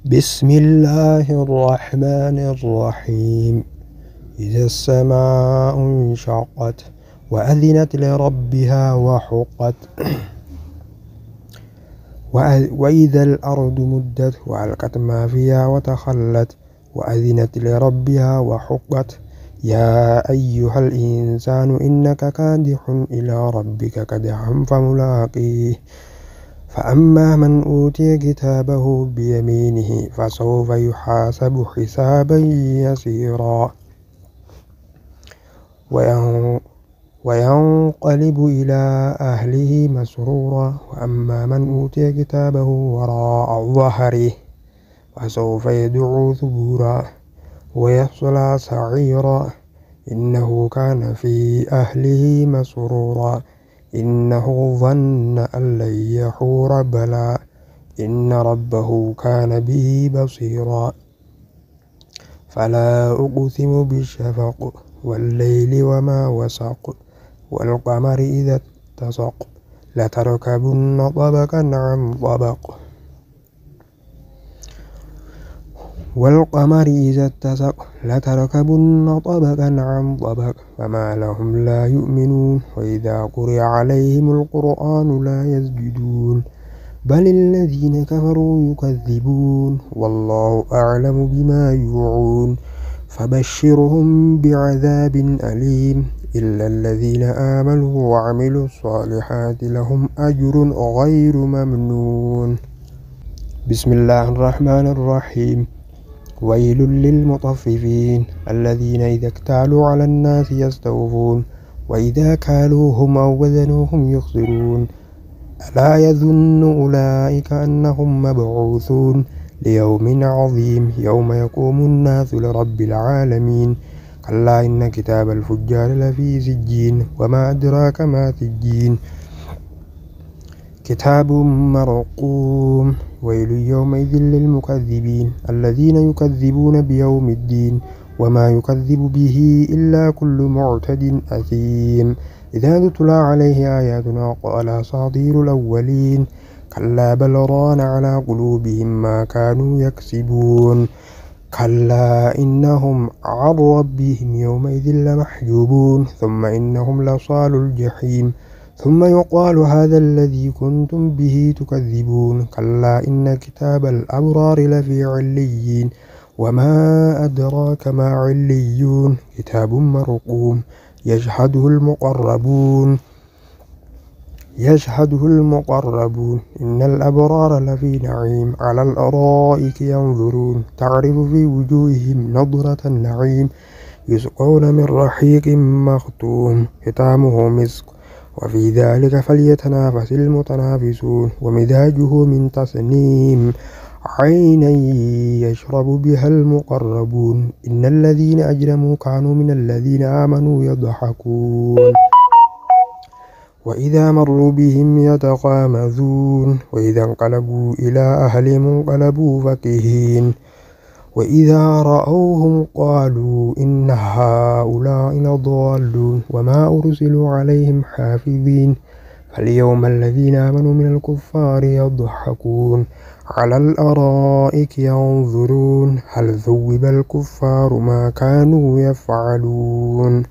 بسم الله الرحمن الرحيم. إذا السماء انشقت وأذنت لربها وحقت وإذا الأرض مدت وألقت ما فيها وتخلت وأذنت لربها وحقت يا أيها الإنسان إنك كادح إلى ربك كدحا فملاقيه فأما من أوتي كتابه بيمينه فسوف يحاسب حسابا يسيرا وينقلب إلى أهله مسرورا وأما من أوتي كتابه وراء ظهره فسوف يدعو ثبورا ويصلى سعيرا إنه كان في أهله مسرورا إنه ظن أن لن يحور بلى إن ربه كان به بصيرا فلا أقسم بالشفق والليل وما وسق والقمر إذا اتسق لتركبن طبقا عن طبق والقمر إذا اتسق لتركبن طبقا عن طبق فما لهم لا يؤمنون وإذا قرئ عليهم القرآن لا يسجدون بل الذين كفروا يكذبون والله أعلم بما يوعون فبشرهم بعذاب أليم إلا الذين آمنوا وعملوا الصالحات لهم أجر غير ممنون. بسم الله الرحمن الرحيم. ويل للمطففين الذين إذا اكتالوا على الناس يستوفون وإذا كالوهم أو وزنوهم يخسرون ألا يظن أولئك أنهم مبعوثون ليوم عظيم يوم يقوم الناس لرب العالمين كلا إن كتاب الفجار لفي سجين وما أدراك ما سجين كتاب مرقوم ويل يومئذ للمكذبين الذين يكذبون بيوم الدين وما يكذب به إلا كل معتد أثيم إذا تتلى عليه آياتنا قال أساطير الأولين كلا بل ران على قلوبهم ما كانوا يكسبون كلا إنهم عن ربهم يومئذ لمحجوبون ثم إنهم لصال الجحيم ثم يقال هذا الذي كنتم به تكذبون كلا إن كتاب الأبرار لفي عليين وما أدراك ما عليون كتاب مرقوم يشهده المقربون إن الأبرار لفي نعيم على الأرائك ينظرون تعرف في وجوههم نضرة النعيم يسقون من رحيق مختوم ختامه مسك وفي ذلك فليتنافس المتنافسون ومزاجه من تسنيم عينا يشرب بها المقربون إن الذين أجرموا كانوا من الذين آمنوا يضحكون وإذا مروا بهم يتغامزون وإذا انقلبوا إلى أهلهم انقلبوا فكهين وإذا رأوهم قالوا إن هؤلاء لضالون وما أرسلوا عليهم حافظين فاليوم الذين آمنوا من الكفار يضحكون على الأرائك ينظرون هل ثوب الكفار ما كانوا يفعلون.